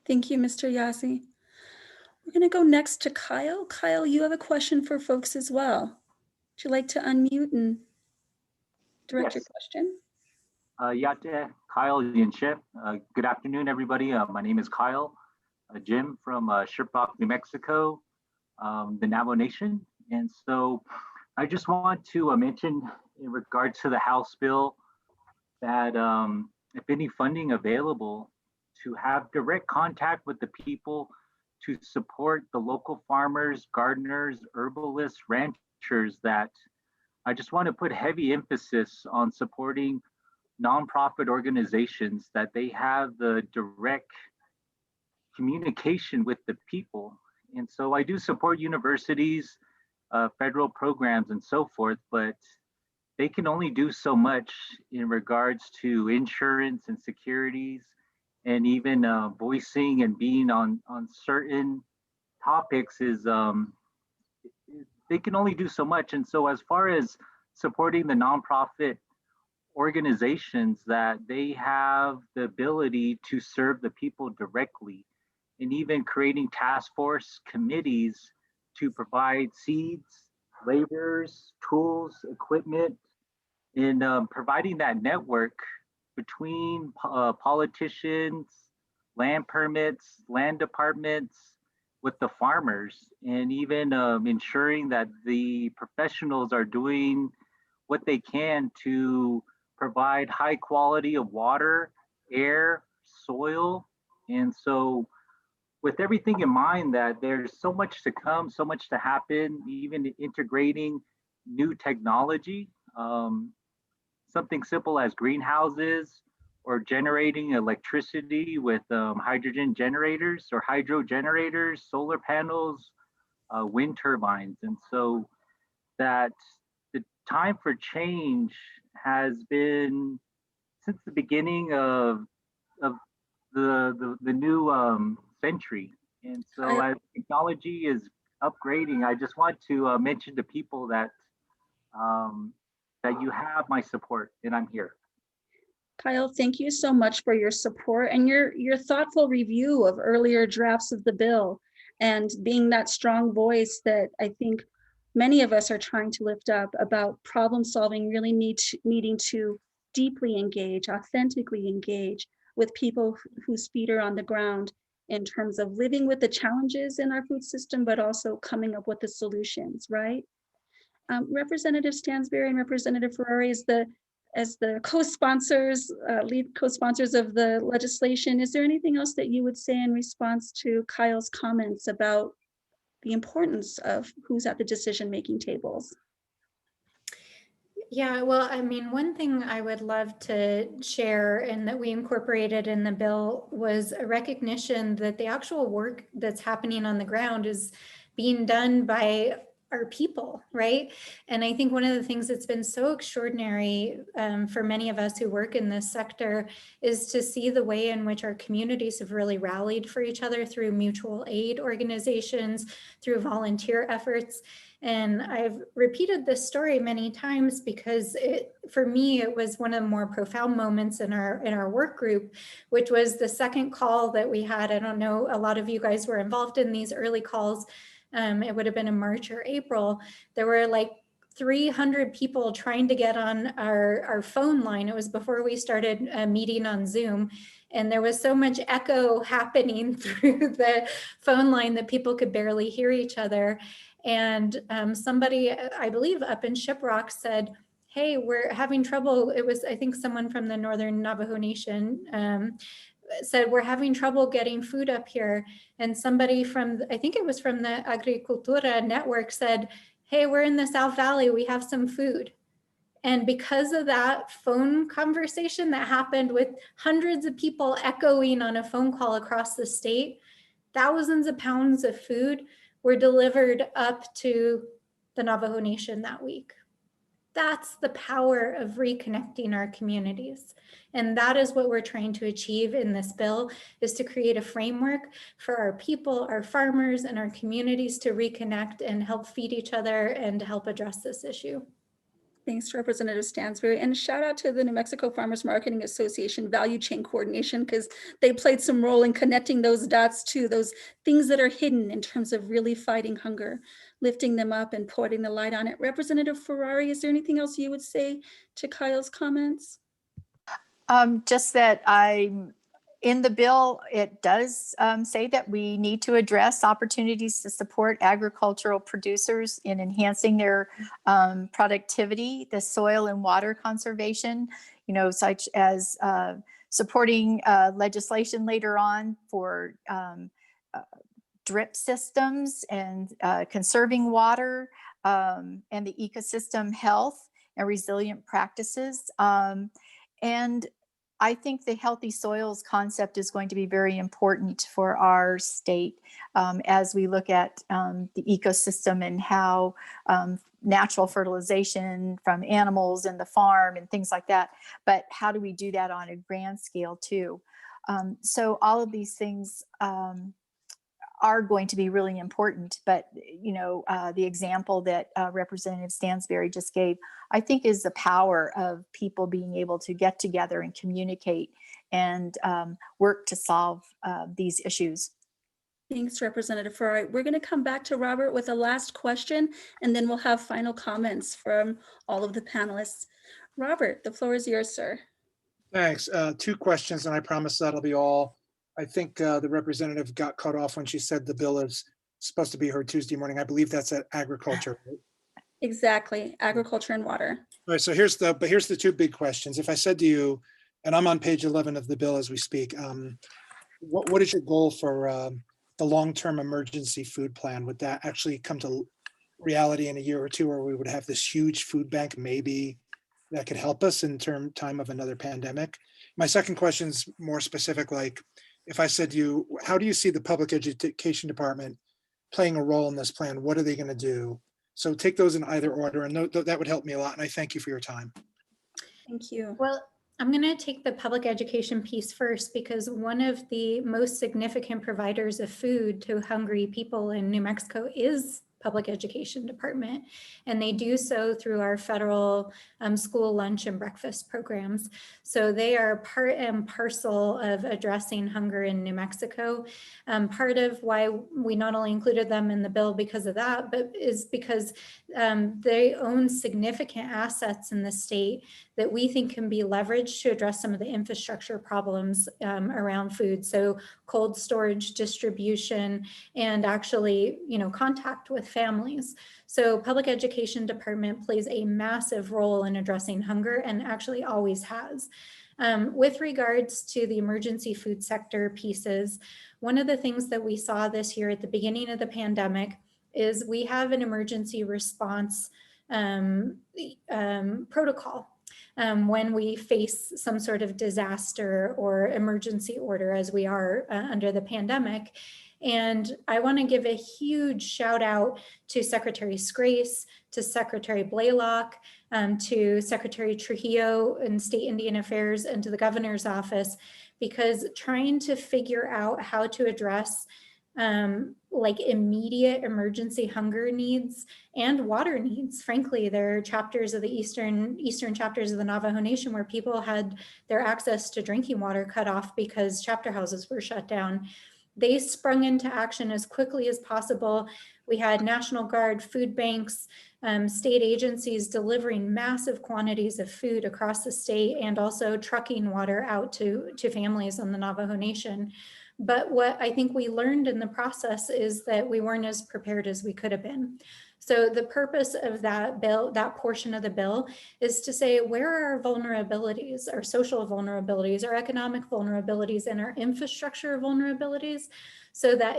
Thank you, Mr. Yazzie. We're going to go next to Kyle. Kyle, you have a question for folks as well. Would you like to unmute and direct your Yes. question? Yate, Kyle Yinship. Good afternoon, everybody. My name is Kyle Jim from Shiprock, New Mexico, the Navajo Nation. And so I just want to mention in regards to the House bill that if any funding available, to have direct contact with the people to support the local farmers, gardeners, herbalists, ranchers, that I just want to put heavy emphasis on supporting nonprofit organizations, that they have the direct communication with the people. And so I do support universities, federal programs and so forth, but they can only do so much in regards to insurance and securities, and even voicing and being on certain topics is, they can only do so much. And so as far as supporting the nonprofit organizations, that they have the ability to serve the people directly, and even creating task force committees to provide seeds, laborers, tools, equipment, and providing that network between politicians, land permits, land departments, with the farmers, and even ensuring that the professionals are doing what they can to provide high quality of water, air, soil. And so with everything in mind, that there's so much to come, so much to happen, even integrating new technology, something simple as greenhouses, or generating electricity with hydrogen generators or hydro generators, solar panels, wind turbines. And so that the time for change has been since the beginning of the new century. And so as technology is upgrading, I just want to mention to people that that you have my support, and I'm here. Kyle, thank you so much for your support and your thoughtful review of earlier drafts of the bill, and being that strong voice that I think many of us are trying to lift up about problem solving, really needing to deeply engage, authentically engage with people whose feet are on the ground in terms of living with the challenges in our food system, but also coming up with the solutions, right? Representative Stansberry and Representative Ferrari, as the co-sponsors, lead co-sponsors of the legislation, is there anything else that you would say in response to Kyle's comments about the importance of who's at the decision-making tables? Yeah, well, I mean, one thing I would love to share and that we incorporated in the bill was a recognition that the actual work that's happening on the ground is being done by our people, right? And I think one of the things that's been so extraordinary for many of us who work in this sector is to see the way in which our communities have really rallied for each other through mutual aid organizations, through volunteer efforts. And I've repeated this story many times because for me, it was one of the more profound moments in our work group, which was the second call that we had. I don't know, a lot of you guys were involved in these early calls. It would have been in March or April. There were like 300 people trying to get on our phone line. It was before we started meeting on Zoom. And there was so much echo happening through the phone line that people could barely hear each other. And somebody, I believe up in Shiprock, said, hey, we're having trouble. It was, I think, someone from the Northern Navajo Nation said, we're having trouble getting food up here. And somebody from, I think it was from the Agricultura network, said, hey, we're in the South Valley, we have some food. And because of that phone conversation that happened with hundreds of people echoing on a phone call across the state, thousands of pounds of food were delivered up to the Navajo Nation that week. That's the power of reconnecting our communities. And that is what we're trying to achieve in this bill, is to create a framework for our people, our farmers, and our communities to reconnect and help feed each other and help address this issue. Thanks, Representative Stansberry. And shout out to the New Mexico Farmers Marketing Association Value Chain Coordination, because they played some role in connecting those dots to those things that are hidden in terms of really fighting hunger, lifting them up and putting the light on it. Representative Ferrari, is there anything else you would say to Kyle's comments? Just that in the bill, it does say that we need to address opportunities to support agricultural producers in enhancing their productivity, the soil and water conservation, such as supporting legislation later on for drip systems and conserving water and the ecosystem health and resilient practices. And I think the healthy soils concept is going to be very important for our state as we look at the ecosystem and how natural fertilization from animals and the farm and things like that. But how do we do that on a grand scale too? So all of these things are going to be really important. But, the example that Representative Stansberry just gave, I think is the power of people being able to get together and communicate and work to solve these issues. Thanks, Representative Ferrari. We're going to come back to Robert with a last question, and then we'll have final comments from all of the panelists. Robert, the floor is yours, sir. Thanks. 2 questions, and I promise that'll be all. I think the representative got cut off when she said the bill is supposed to be heard Tuesday morning. I believe that's at agriculture. Right? Exactly, agriculture and water. All right, so here's the 2 big questions. If I said to you, and I'm on page 11 of the bill as we speak, what is your goal for the long-term emergency food plan? Would that actually come to reality in a year or 2, where we would have this huge food bank maybe that could help us in time of another pandemic? My second question is more specific, like if I said to you, how do you see the public education department playing a role in this plan? What are they going to do? So take those in either order, and that would help me a lot. And I thank you for your time. Thank you. Well, I'm going to take the public education piece first, because one of the most significant providers of food to hungry people in New Mexico is public education department, and they do so through our federal school lunch and breakfast programs. So they are part and parcel of addressing hunger in New Mexico. Part of why we not only included them in the bill because of that, but is because they own significant assets in the state that we think can be leveraged to address some of the infrastructure problems around food. So cold storage, distribution, and actually, contact with families. So public education department plays a massive role in addressing hunger, and actually always has. With regards to the emergency food sector pieces, one of the things that we saw this year at the beginning of the pandemic is we have an emergency response protocol when we face some sort of disaster or emergency order, as we are under the pandemic. And I want to give a huge shout out to Secretary Scrace, to Secretary Blaylock, to Secretary Trujillo in State Indian Affairs, and to the governor's office, because trying to figure out how to address like immediate emergency hunger needs and water needs. Frankly, there are chapters of the eastern chapters of the Navajo Nation where people had their access to drinking water cut off because chapter houses were shut down. They sprung into action as quickly as possible. We had National Guard, food banks, state agencies delivering massive quantities of food across the state, and also trucking water out to families in the Navajo Nation. But what I think we learned in the process is that we weren't as prepared as we could have been. So the purpose of that bill, that portion of the bill, is to say, where are our vulnerabilities, our social vulnerabilities, our economic vulnerabilities, and our infrastructure vulnerabilities, so that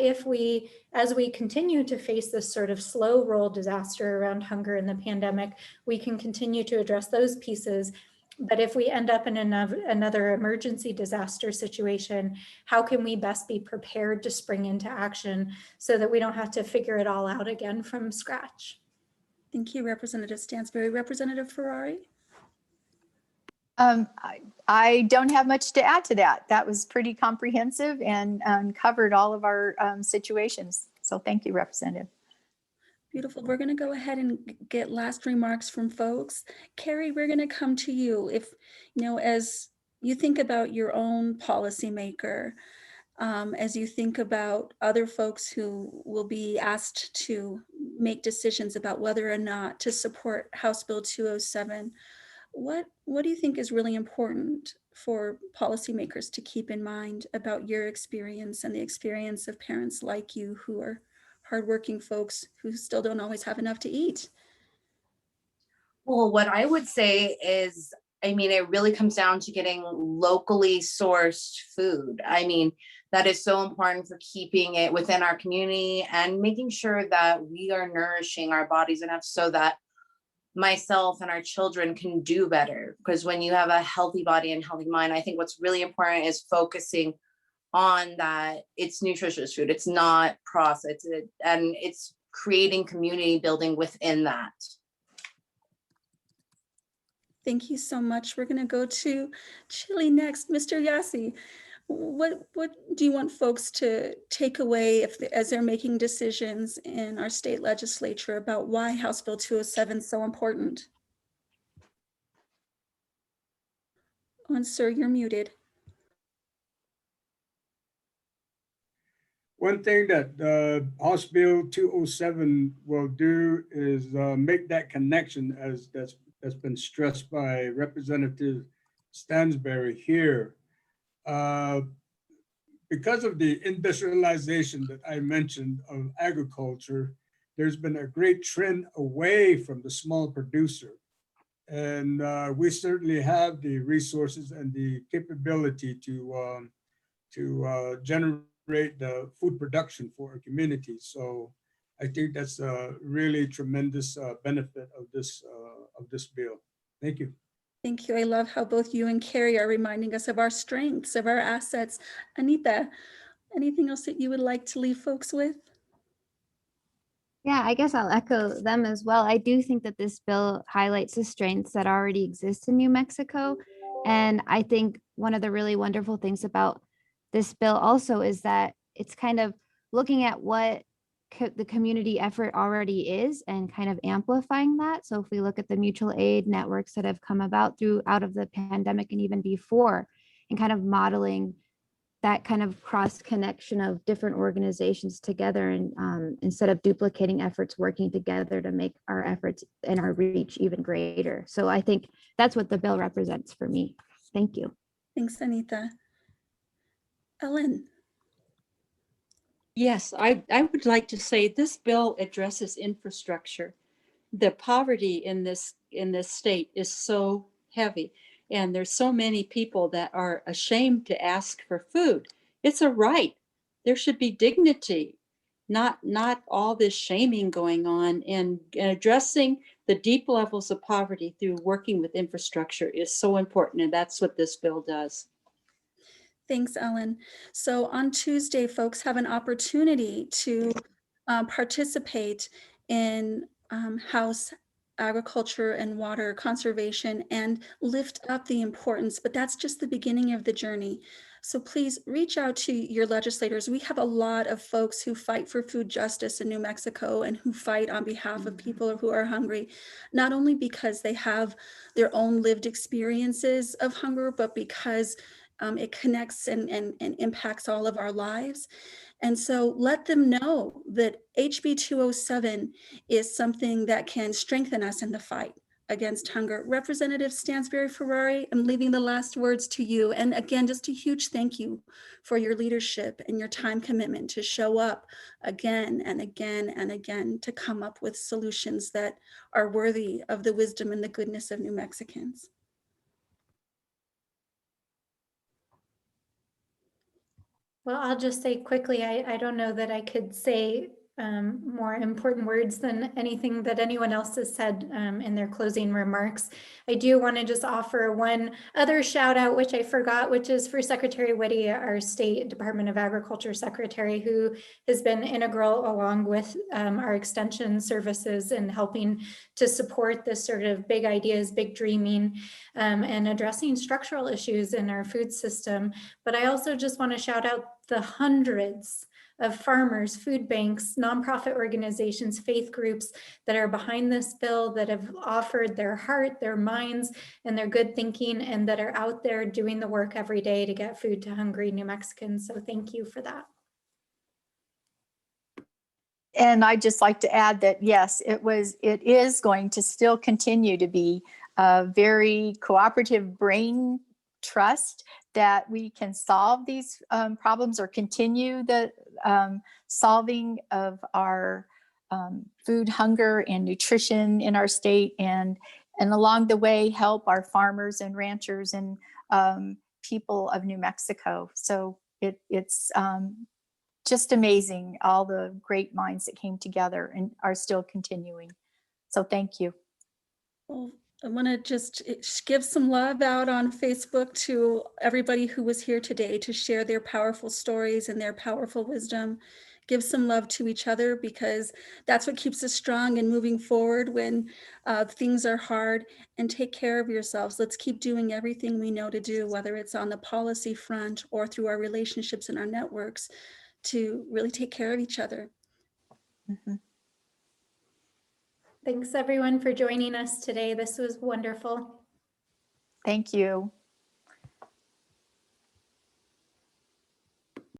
as we continue to face this sort of slow roll disaster around hunger in the pandemic, we can continue to address those pieces. But if we end up in another emergency disaster situation, how can we best be prepared to spring into action so that we don't have to figure it all out again from scratch? Thank you, Representative Stansberry. Representative Ferrari? I don't have much to add to that. That was pretty comprehensive and covered all of our situations. So thank you, Representative. Beautiful. We're going to go ahead and get last remarks from folks. Carrie, we're going to come to you. If, as you think about your own policymaker, as you think about other folks who will be asked to make decisions about whether or not to support House Bill 207, what do you think is really important for policymakers to keep in mind about your experience and the experience of parents like you who are hardworking folks who still don't always have enough to eat? Well, what I would say is, I mean, it really comes down to getting locally sourced food. I mean, that is so important for keeping it within our community and making sure that we are nourishing our bodies enough so that myself and our children can do better. Because when you have a healthy body and healthy mind, I think what's really important is focusing on that it's nutritious food, it's not processed, and it's creating community building within that. Thank you so much. We're going to go to Chile next. Mr. Yasi, what do you want folks to take away as they're making decisions in our state legislature about why House Bill 207 is so important? Oh, and sir, you're muted. One thing that House Bill 207 will do is make that connection, as that's been stressed by Representative Stansberry here. Because of the industrialization that I mentioned of agriculture, there's been a great trend away from the small producer. And we certainly have the resources and the capability to generate the food production for our community. So I think that's a really tremendous benefit of this bill. Thank you. Thank you. I love how both you and Carrie are reminding us of our strengths, of our assets. Anita, anything else that you would like to leave folks with? Yeah, I guess I'll echo them as well. I do think that this bill highlights the strengths that already exist in New Mexico. And I think one of the really wonderful things about this bill also is that it's kind of looking at what the community effort already is and kind of amplifying that. So if we look at the mutual aid networks that have come about out of the pandemic and even before, and kind of modeling that kind of cross connection of different organizations together, and instead of duplicating efforts, working together to make our efforts and our reach even greater. So I think that's what the bill represents for me. Thank you. Thanks, Anita. Ellen. Yes, I would like to say this bill addresses infrastructure. The poverty in this state is so heavy, and there's so many people that are ashamed to ask for food. It's a right. There should be dignity, not all this shaming going on, and addressing the deep levels of poverty through working with infrastructure is so important, and that's what this bill does. Thanks, Ellen. So on Tuesday, folks have an opportunity to participate in House Agriculture and Water Conservation and lift up the importance, but that's just the beginning of the journey. So please reach out to your legislators. We have a lot of folks who fight for food justice in New Mexico and who fight on behalf of people who are hungry, not only because they have their own lived experiences of hunger, but because it connects and impacts all of our lives. And so let them know that HB 207 is something that can strengthen us in the fight against hunger. Representative Stansberry Ferrari, I'm leaving the last words to you. And again, just a huge thank you for your leadership and your time commitment to show up again and again and again to come up with solutions that are worthy of the wisdom and the goodness of New Mexicans. Well, I'll just say quickly, I don't know that I could say more important words than anything that anyone else has said in their closing remarks. I do want to just offer one other shout out, which I forgot, which is for Secretary Whitty, our State Department of Agriculture Secretary, who has been integral along with our extension services in helping to support this sort of big ideas, big dreaming, and addressing structural issues in our food system. But I also just want to shout out the hundreds of farmers, food banks, nonprofit organizations, faith groups that are behind this bill, that have offered their heart, their minds, and their good thinking, and that are out there doing the work every day to get food to hungry New Mexicans. So thank you for that. And I'd just like to add that, yes, it is going to still continue to be a very cooperative brain trust that we can solve these problems or continue the solving of our food hunger and nutrition in our state, and along the way help our farmers and ranchers and people of New Mexico. So it's just amazing, all the great minds that came together and are still continuing. So thank you. Well, I want to just give some love out on Facebook to everybody who was here today to share their powerful stories and their powerful wisdom. Give some love to each other, because that's what keeps us strong and moving forward when things are hard. And take care of yourselves. Let's keep doing everything we know to do, whether it's on the policy front or through our relationships and our networks, to really take care of each other. Mm-hmm. Thanks everyone for joining us today. This was wonderful. Thank you.